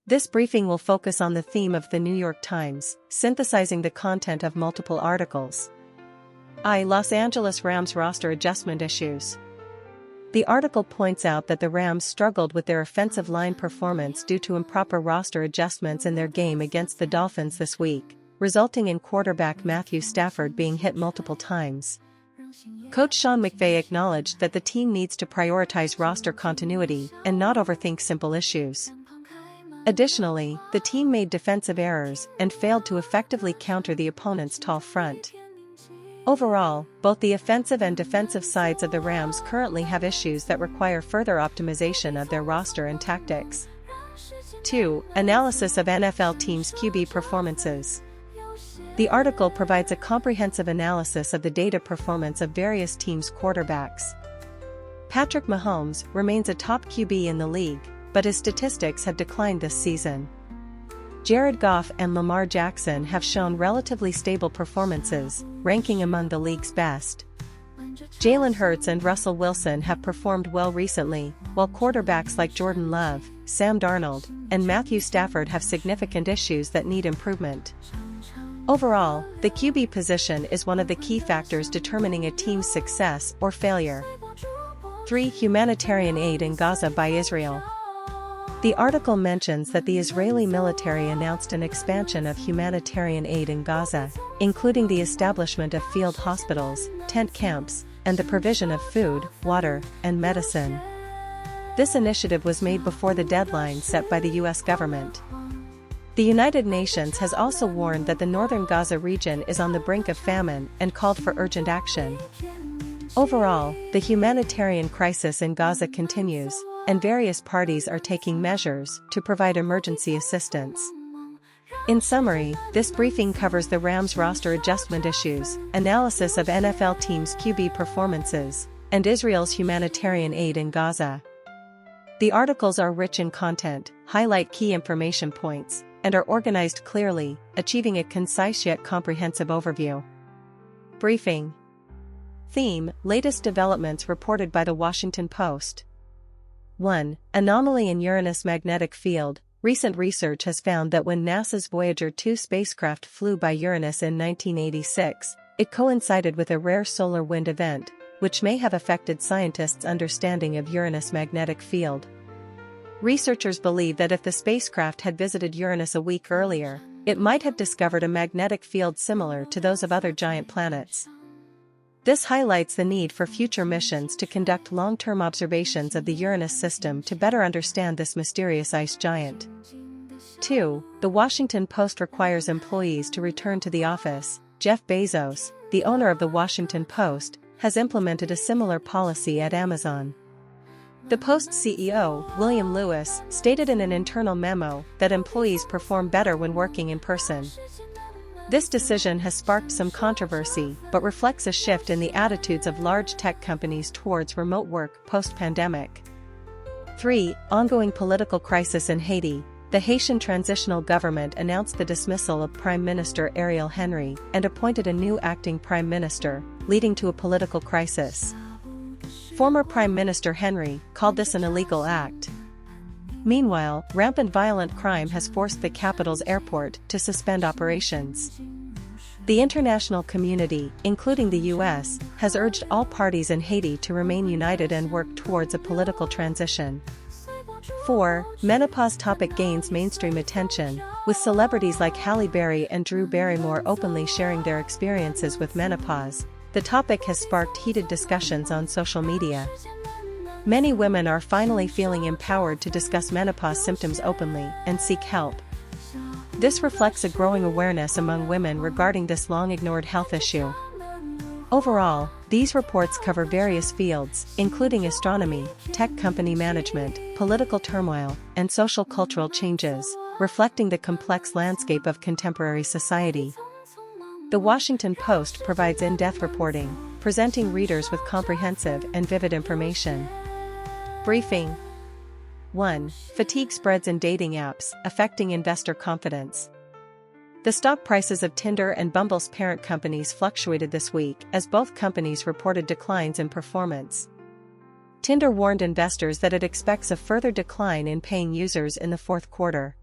This briefing will focus on the theme of the New York Times, synthesizing the content of multiple articles. Los Angeles Rams roster adjustment issues. The article points out that the Rams struggled with their offensive line performance due to improper roster adjustments in their game against the Dolphins this week, resulting in quarterback Matthew Stafford being hit multiple times. Coach Sean McVay acknowledged that the team needs to prioritize roster continuity and not overthink simple issues. Additionally, the team made defensive errors and failed to effectively counter the opponent's tall front. Overall, both the offensive and defensive sides of the Rams currently have issues that require further optimization of their roster and tactics. 2. Analysis of NFL teams' QB performances. The article provides a comprehensive analysis of the data performance of various teams' quarterbacks. Patrick Mahomes remains a top QB in the league, but his statistics have declined this season. Goff and Lamar Jackson have shown relatively stable performances, ranking among the league's best. Jalen Hurts and Russell Wilson have performed well recently, while quarterbacks like Jordan Love, Sam Darnold, and Matthew Stafford have significant issues that need improvement. Overall, the QB position is one of the key factors determining a team's success or failure. 3. Humanitarian aid in Gaza by Israel. The article mentions that the Israeli military announced an expansion of humanitarian aid in Gaza, including the establishment of field hospitals, tent camps, and the provision of food, water, and medicine. This initiative was made before the deadline set by the U.S. government. The United Nations has also warned that the northern Gaza region is on the brink of famine and called for urgent action. Overall, the humanitarian crisis in Gaza continues, and various parties are taking measures to provide emergency assistance. In summary, this briefing covers the Rams roster adjustment issues, analysis of NFL teams' QB performances, and Israel's humanitarian aid in Gaza. The articles are rich in content, highlight key information points, and are organized clearly, achieving a concise yet comprehensive overview. Briefing. Theme: latest developments reported by the Washington Post. 1. Anomaly in Uranus magnetic field. Recent research has found that when NASA's Voyager 2 spacecraft flew by Uranus in 1986, it coincided with a rare solar wind event, which may have affected scientists' understanding of Uranus' magnetic field. Researchers believe that if the spacecraft had visited Uranus a week earlier, it might have discovered a magnetic field similar to those of other giant planets. This highlights the need for future missions to conduct long-term observations of the Uranus system to better understand this mysterious ice giant. 2. The Washington Post requires employees to return to the office. Jeff Bezos, the owner of the Washington Post, has implemented a similar policy at Amazon. The Post CEO, William Lewis, stated in an internal memo that employees perform better when working in person. This decision has sparked some controversy, but reflects a shift in the attitudes of large tech companies towards remote work post-pandemic. 3. Ongoing political crisis in Haiti. The Haitian transitional government announced the dismissal of Prime Minister Ariel Henry and appointed a new acting prime minister, leading to a political crisis. Former Prime Minister Henry called this an illegal act. Meanwhile, rampant violent crime has forced the capital's airport to suspend operations. The international community, including the U.S., has urged all parties in Haiti to remain united and work towards a political transition. 4. Menopause topic gains mainstream attention, with celebrities like Halle Berry and Drew Barrymore openly sharing their experiences with menopause. The topic has sparked heated discussions on social media. Many women are finally feeling empowered to discuss menopause symptoms openly and seek help. This reflects a growing awareness among women regarding this long-ignored health issue. Overall, these reports cover various fields, including astronomy, tech company management, political turmoil, and social cultural changes, reflecting the complex landscape of contemporary society. The Washington Post provides in-depth reporting, presenting readers with comprehensive and vivid information. Briefing. 1. Fatigue spreads in dating apps, affecting investor confidence. The stock prices of Tinder and Bumble's parent companies fluctuated this week as both companies reported declines in performance. Tinder warned investors that it expects a further decline in paying users in the fourth quarter.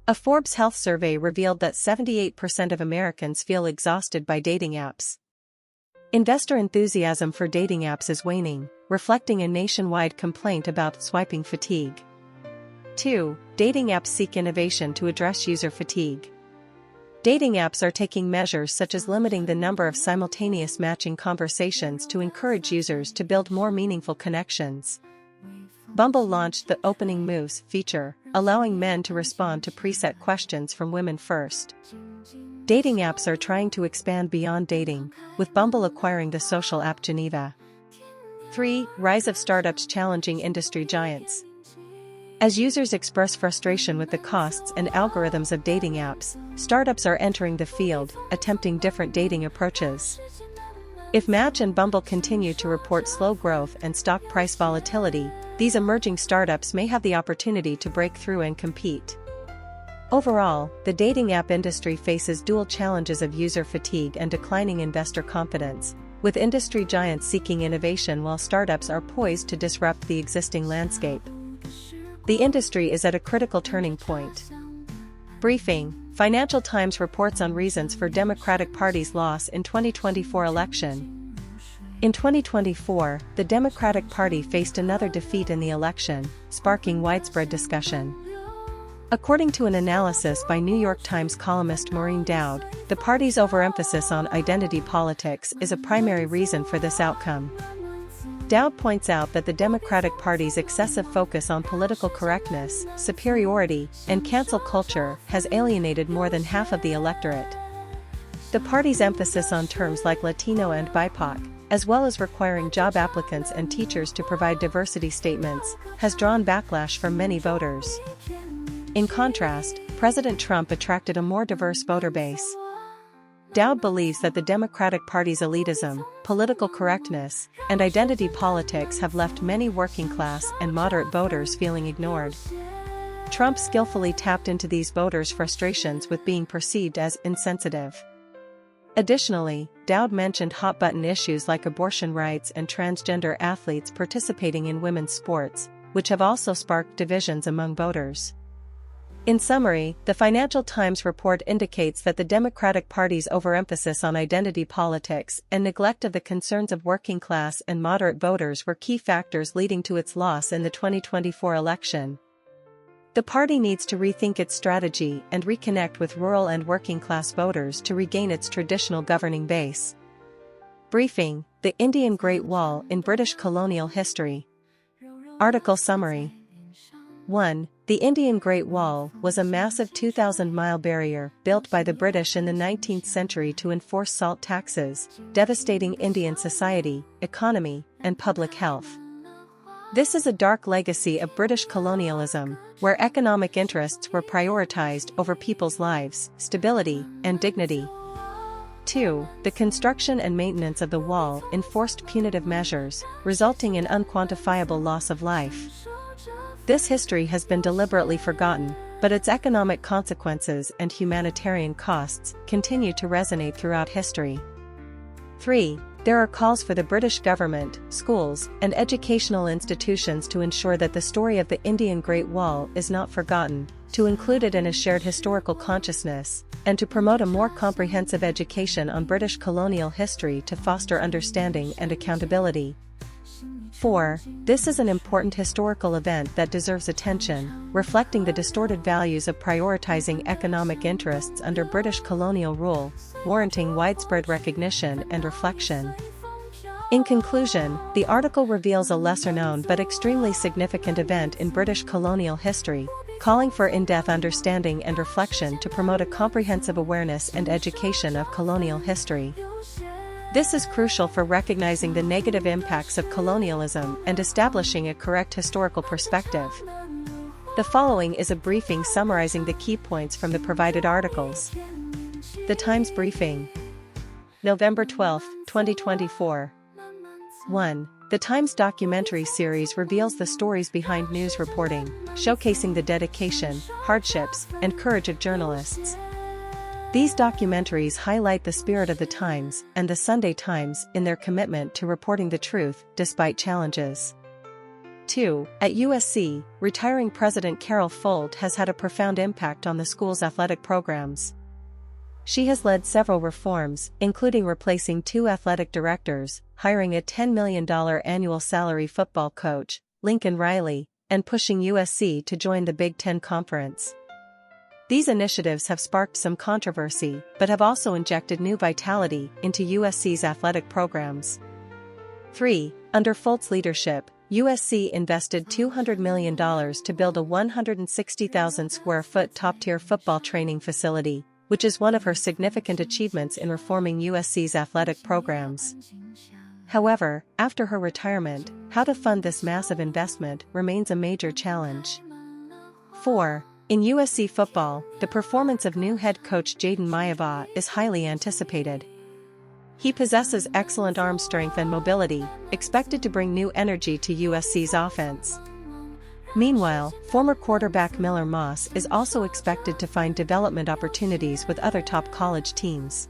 A Forbes health survey revealed that 78% of Americans feel exhausted by dating apps. Investor enthusiasm for dating apps is waning, reflecting a nationwide complaint about swiping fatigue. 2. Dating apps seek innovation to address user fatigue. Dating apps are taking measures such as limiting the number of simultaneous matching conversations to encourage users to build more meaningful connections. Bumble launched the Opening Moves feature, allowing men to respond to preset questions from women first. Dating apps are trying to expand beyond dating, with Bumble acquiring the social app Geneva. 3. Rise of startups challenging industry giants. As users express frustration with the costs and algorithms of dating apps, startups are entering the field, attempting different dating approaches. If Match and Bumble continue to report slow growth and stock price volatility, these emerging startups may have the opportunity to break through and compete. Overall, the dating app industry faces dual challenges of user fatigue and declining investor confidence, with industry giants seeking innovation while startups are poised to disrupt the existing landscape. The industry is at a critical turning point. Briefing: Financial Times reports on reasons for Democratic Party's loss in 2024 election. In 2024, the Democratic Party faced another defeat in the election, sparking widespread discussion. According to an analysis by New York Times columnist Maureen Dowd, the party's overemphasis on identity politics is a primary reason for this outcome. Dowd points out that the Democratic Party's excessive focus on political correctness, superiority, and cancel culture has alienated more than half of the electorate. The party's emphasis on terms like Latino and BIPOC, as well as requiring job applicants and teachers to provide diversity statements, has drawn backlash from many voters. In contrast, President Trump attracted a more diverse voter base. Dowd believes that the Democratic Party's elitism, political correctness, and identity politics have left many working-class and moderate voters feeling ignored. Trump skillfully tapped into these voters' frustrations with being perceived as insensitive. Additionally, Dowd mentioned hot-button issues like abortion rights and transgender athletes participating in women's sports, which have also sparked divisions among voters. In summary, the Financial Times report indicates that the Democratic Party's overemphasis on identity politics and neglect of the concerns of working-class and moderate voters were key factors leading to its loss in the 2024 election. The party needs to rethink its strategy and reconnect with rural and working-class voters to regain its traditional governing base. Briefing: The Indian Great Wall in British Colonial History. Article Summary. 1. The Indian Great Wall was a massive 2,000-mile barrier built by the British in the 19th century to enforce salt taxes, devastating Indian society, economy, and public health. This is a dark legacy of British colonialism, where economic interests were prioritized over people's lives, stability, and dignity. 2. The construction and maintenance of the wall enforced punitive measures, resulting in unquantifiable loss of life. This history has been deliberately forgotten, but its economic consequences and humanitarian costs continue to resonate throughout history. 3. There are calls for the British government, schools, and educational institutions to ensure that the story of the Indian Great Wall is not forgotten, to include it in a shared historical consciousness, and to promote a more comprehensive education on British colonial history to foster understanding and accountability. 4. This is an important historical event that deserves attention, reflecting the distorted values of prioritizing economic interests under British colonial rule, warranting widespread recognition and reflection. In conclusion, the article reveals a lesser-known but extremely significant event in British colonial history, calling for in-depth understanding and reflection to promote a comprehensive awareness and education of colonial history. This is crucial for recognizing the negative impacts of colonialism and establishing a correct historical perspective. The following is a briefing summarizing the key points from the provided articles. The Times Briefing. November 12, 2024. 1. The Times documentary series reveals the stories behind news reporting, showcasing the dedication, hardships, and courage of journalists. These documentaries highlight the spirit of the Times and the Sunday Times in their commitment to reporting the truth despite challenges. 2. At USC, retiring President Carol Folt has had a profound impact on the school's athletic programs. She has led several reforms, including replacing 2 athletic directors, hiring a $10 million annual salary football coach, Lincoln Riley, and pushing USC to join the Big Ten Conference. These initiatives have sparked some controversy, but have also injected new vitality into USC's athletic programs. 3. Under Folt's leadership, USC invested $200 million to build a 160,000 square foot top-tier football training facility, which is one of her significant achievements in reforming USC's athletic programs. However, after her retirement, how to fund this massive investment remains a major challenge. 4. In USC football, the performance of new head coach Jaden Mayava is highly anticipated. He possesses excellent arm strength and mobility, expected to bring new energy to USC's offense. Meanwhile, former quarterback Miller Moss is also expected to find development opportunities with other top college teams.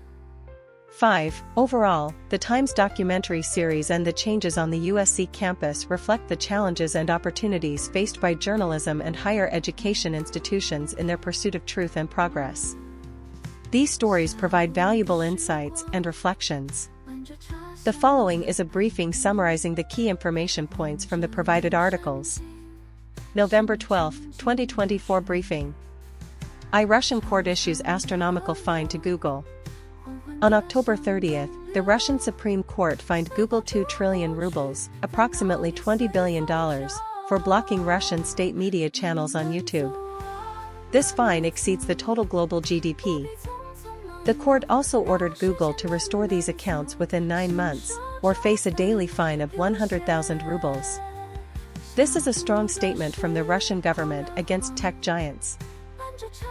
5. Overall, the Times documentary series and the changes on the USC campus reflect the challenges and opportunities faced by journalism and higher education institutions in their pursuit of truth and progress. These stories provide valuable insights and reflections. The following is a briefing summarizing the key information points from the provided articles. November 12, 2024 briefing. Russian court issues astronomical fine to Google. On October 30, the Russian Supreme Court fined Google 2 trillion rubles, approximately $20 billion, for blocking Russian state media channels on YouTube. This fine exceeds the total global GDP. The court also ordered Google to restore these accounts within 9 months, or face a daily fine of 100,000 rubles. This is a strong statement from the Russian government against tech giants.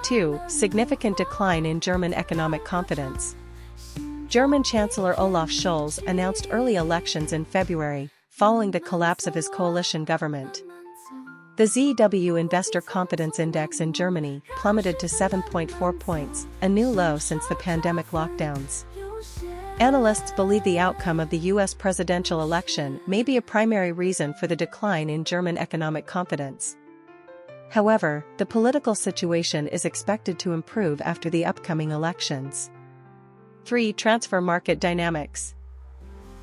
2. Significant decline in German economic confidence. German Chancellor Olaf Scholz announced early elections in February, following the collapse of his coalition government. The ZW Investor Confidence Index in Germany plummeted to 7.4 points, a new low since the pandemic lockdowns. Analysts believe the outcome of the U.S. presidential election may be a primary reason for the decline in German economic confidence. However, the political situation is expected to improve after the upcoming elections. 3. Transfer market dynamics.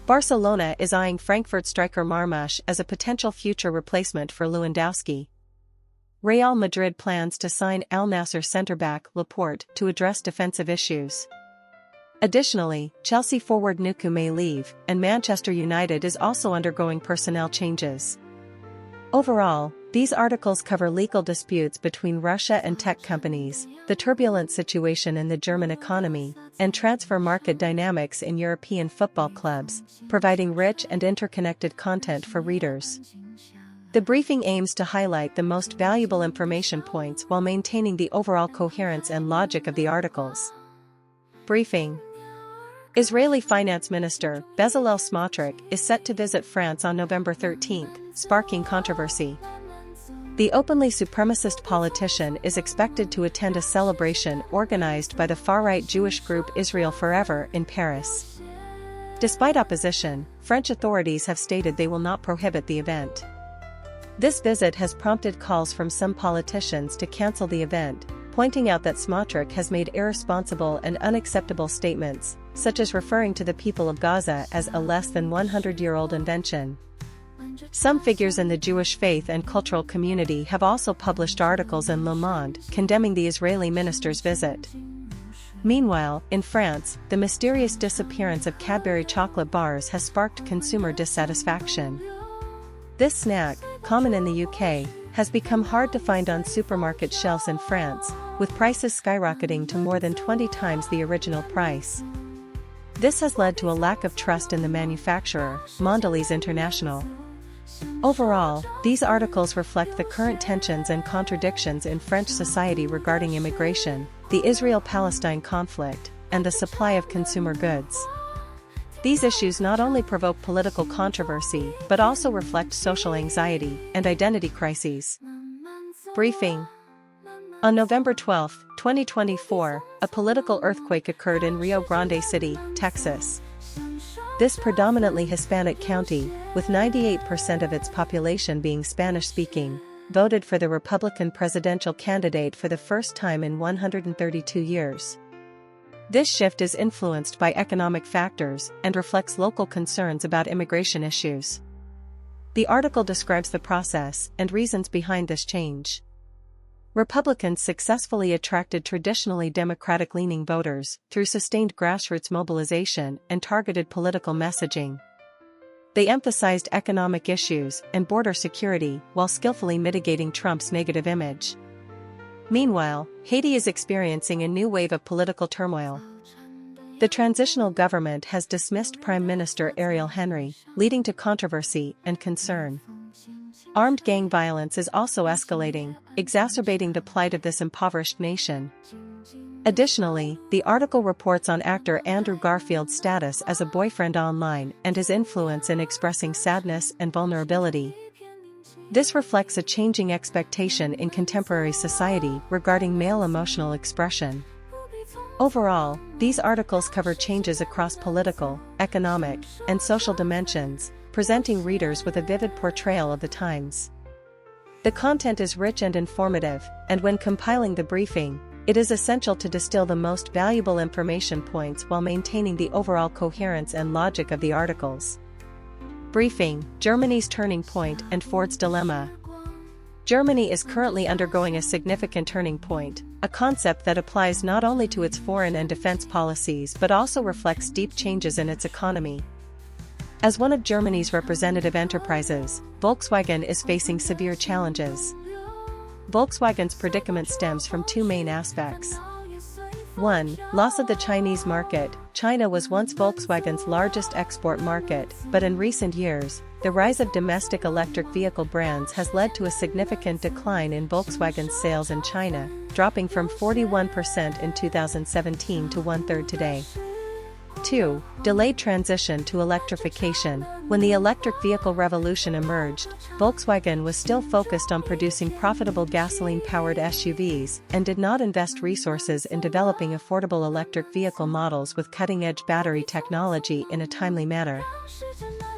Barcelona is eyeing Frankfurt striker Marmoush as a potential future replacement for Lewandowski. Real Madrid plans to sign Al Nassr centre-back Laporte to address defensive issues. Additionally, Chelsea forward Nuku may leave, and Manchester United is also undergoing personnel changes. Overall, these articles cover legal disputes between Russia and tech companies, the turbulent situation in the German economy, and transfer market dynamics in European football clubs, providing rich and interconnected content for readers. The briefing aims to highlight the most valuable information points while maintaining the overall coherence and logic of the articles. Briefing. Israeli Finance Minister Bezalel Smotrich is set to visit France on November 13, sparking controversy. The openly supremacist politician is expected to attend a celebration organized by the far-right Jewish group Israel Forever in Paris. Despite opposition, French authorities have stated they will not prohibit the event. This visit has prompted calls from some politicians to cancel the event, pointing out that Smotrich has made irresponsible and unacceptable statements, such as referring to the people of Gaza as a less than 100-year-old invention. Some figures in the Jewish faith and cultural community have also published articles in Le Monde condemning the Israeli minister's visit. Meanwhile, in France, the mysterious disappearance of Cadbury chocolate bars has sparked consumer dissatisfaction. This snack, common in the UK, has become hard to find on supermarket shelves in France, with prices skyrocketing to more than 20 times the original price. This has led to a lack of trust in the manufacturer, Mondelez International. Overall, these articles reflect the current tensions and contradictions in French society regarding immigration, the Israel-Palestine conflict, and the supply of consumer goods. These issues not only provoke political controversy but also reflect social anxiety and identity crises. Briefing. On November 12, 2024, a political earthquake occurred in Rio Grande City, Texas. This predominantly Hispanic county, with 98% of its population being Spanish-speaking, voted for the Republican presidential candidate for the first time in 132 years. This shift is influenced by economic factors and reflects local concerns about immigration issues. The article describes the process and reasons behind this change. Republicans successfully attracted traditionally Democratic-leaning voters through sustained grassroots mobilization and targeted political messaging. They emphasized economic issues and border security while skillfully mitigating Trump's negative image. Meanwhile, Haiti is experiencing a new wave of political turmoil. The transitional government has dismissed Prime Minister Ariel Henry, leading to controversy and concern. Armed gang violence is also escalating, exacerbating the plight of this impoverished nation. Additionally, the article reports on actor Andrew Garfield's status as a boyfriend online and his influence in expressing sadness and vulnerability. This reflects a changing expectation in contemporary society regarding male emotional expression. Overall, these articles cover changes across political, economic, and social dimensions, presenting readers with a vivid portrayal of the times. The content is rich and informative, and when compiling the briefing, it is essential to distill the most valuable information points while maintaining the overall coherence and logic of the articles. Briefing: Germany's turning point and Ford's dilemma. Germany is currently undergoing a significant turning point, a concept that applies not only to its foreign and defense policies but also reflects deep changes in its economy. As one of Germany's representative enterprises, Volkswagen is facing severe challenges. Volkswagen's predicament stems from two main aspects. 1. Loss of the Chinese market. China was once Volkswagen's largest export market, but in recent years, the rise of domestic electric vehicle brands has led to a significant decline in Volkswagen's sales in China, dropping from 41% in 2017 to one-third today. 2. Delayed transition to electrification. When the electric vehicle revolution emerged, Volkswagen was still focused on producing profitable gasoline-powered SUVs and did not invest resources in developing affordable electric vehicle models with cutting-edge battery technology in a timely manner.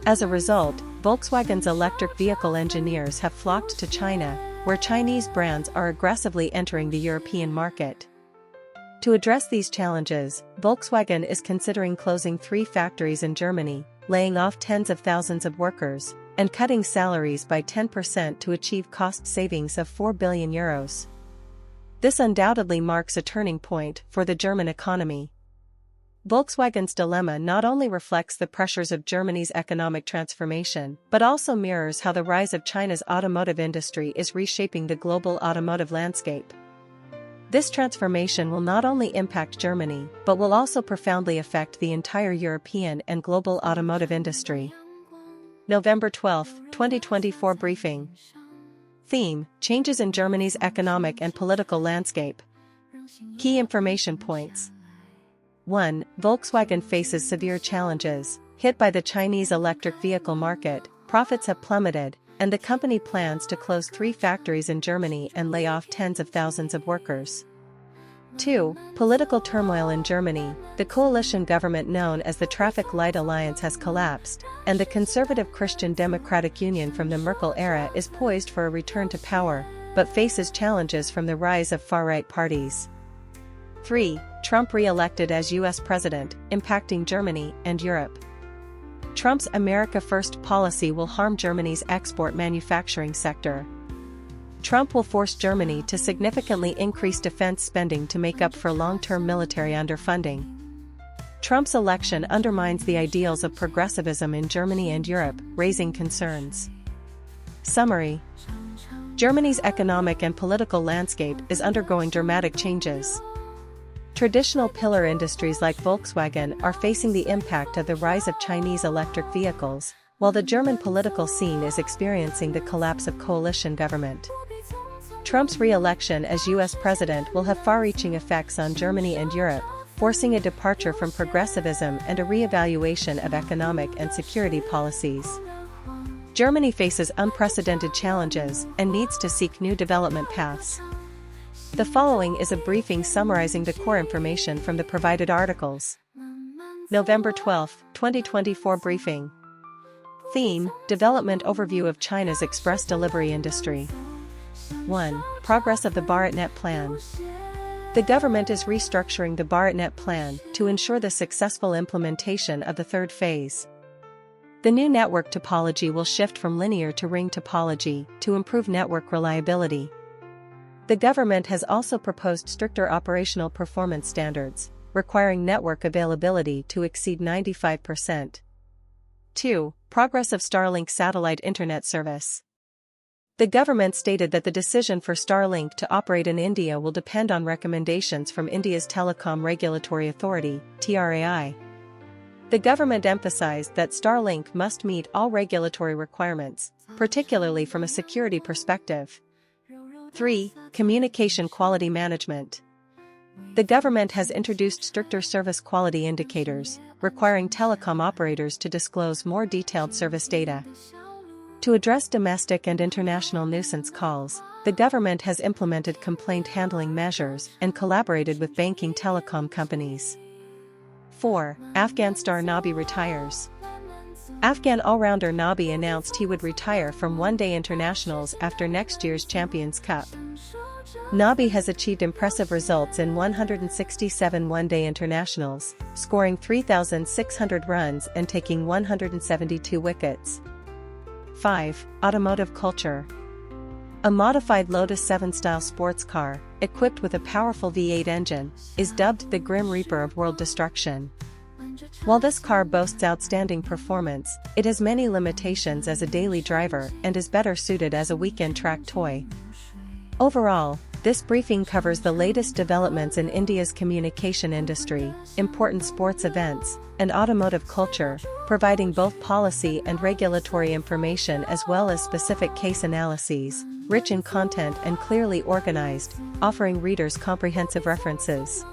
As a result, Volkswagen's electric vehicle engineers have flocked to China, where Chinese brands are aggressively entering the European market. To address these challenges, Volkswagen is considering closing 3 factories in Germany, laying off tens of thousands of workers, and cutting salaries by 10% to achieve cost savings of €4 billion. This undoubtedly marks a turning point for the German economy. Volkswagen's dilemma not only reflects the pressures of Germany's economic transformation, but also mirrors how the rise of China's automotive industry is reshaping the global automotive landscape. This transformation will not only impact Germany, but will also profoundly affect the entire European and global automotive industry. November 12, 2024 briefing. Theme: Changes in Germany's economic and political landscape. Key information points. 1. Volkswagen faces severe challenges. Hit by the Chinese electric vehicle market, profits have plummeted, and the company plans to close 3 factories in Germany and lay off tens of thousands of workers. 2. Political turmoil in Germany. The coalition government known as the Traffic Light Alliance has collapsed, and the conservative Christian Democratic Union from the Merkel era is poised for a return to power, but faces challenges from the rise of far-right parties. 3. Trump re-elected as U.S. president, impacting Germany and Europe. Trump's America First policy will harm Germany's export manufacturing sector. Trump will force Germany to significantly increase defense spending to make up for long-term military underfunding. Trump's election undermines the ideals of progressivism in Germany and Europe, raising concerns. Summary: Germany's economic and political landscape is undergoing dramatic changes. Traditional pillar industries like Volkswagen are facing the impact of the rise of Chinese electric vehicles, while the German political scene is experiencing the collapse of coalition government. Trump's re-election as U.S. president will have far-reaching effects on Germany and Europe, forcing a departure from progressivism and a re-evaluation of economic and security policies. Germany faces unprecedented challenges and needs to seek new development paths. The following is a briefing summarizing the core information from the provided articles. November 12, 2024 briefing. Theme: Development Overview of China's Express Delivery Industry. 1. Progress of the BharatNet Plan. The government is restructuring the BharatNet Plan to ensure the successful implementation of the third phase. The new network topology will shift from linear to ring topology to improve network reliability. The government has also proposed stricter operational performance standards, requiring network availability to exceed 95%. 2. Progress of Starlink satellite internet service. The government stated that the decision for Starlink to operate in India will depend on recommendations from India's Telecom Regulatory Authority, TRAI. The government emphasized that Starlink must meet all regulatory requirements, particularly from a security perspective. 3. Communication quality management. The government has introduced stricter service quality indicators, requiring telecom operators to disclose more detailed service data. To address domestic and international nuisance calls, the government has implemented complaint handling measures and collaborated with banking telecom companies. 4. Afghan star Nabi retires. Afghan all-rounder Nabi announced he would retire from one-day internationals after next year's Champions Cup. Nabi has achieved impressive results in 167 one-day internationals, scoring 3,600 runs and taking 172 wickets. 5. Automotive culture. A modified Lotus 7-style sports car, equipped with a powerful V8 engine, is dubbed the Grim Reaper of world destruction. While this car boasts outstanding performance, it has many limitations as a daily driver and is better suited as a weekend track toy. Overall, this briefing covers the latest developments in India's communication industry, important sports events, and automotive culture, providing both policy and regulatory information as well as specific case analyses, rich in content and clearly organized, offering readers comprehensive references.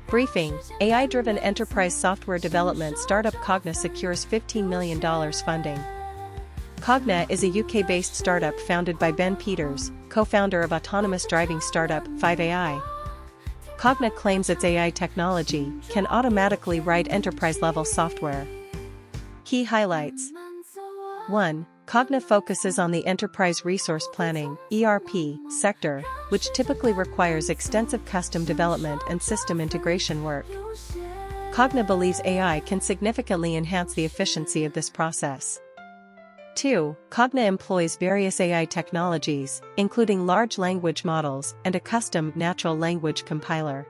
Briefing: AI-driven enterprise software development startup Cogna secures $15 million funding. Cogna is a UK-based startup founded by Ben Peters, co-founder of autonomous driving startup 5AI. Cogna claims its AI technology can automatically write enterprise-level software. Key highlights. 1. Cogna focuses on the enterprise resource planning (ERP) sector, which typically requires extensive custom development and system integration work. Cogna believes AI can significantly enhance the efficiency of this process. 2. Cogna employs various AI technologies, including large language models and a custom natural language compiler.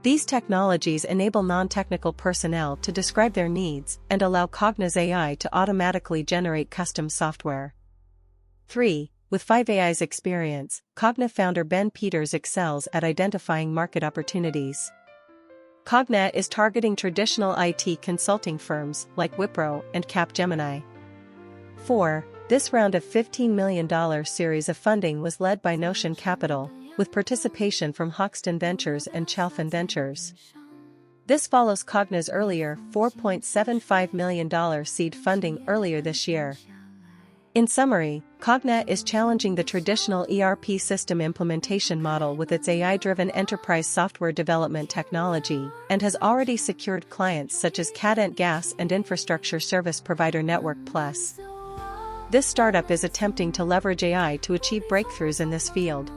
These technologies enable non-technical personnel to describe their needs and allow Cogna's AI to automatically generate custom software. 3. With 5AI's experience, Cogna founder Ben Peters excels at identifying market opportunities. Cogna is targeting traditional IT consulting firms like Wipro and Capgemini. 4. This round of $15 million series of funding was led by Notion Capital, with participation from Hoxton Ventures and Chalfin Ventures. This follows Cogna's earlier $4.75 million seed funding earlier this year. In summary, Cogna is challenging the traditional ERP system implementation model with its AI-driven enterprise software development technology and has already secured clients such as Cadent Gas and infrastructure service provider Network Plus. This startup is attempting to leverage AI to achieve breakthroughs in this field.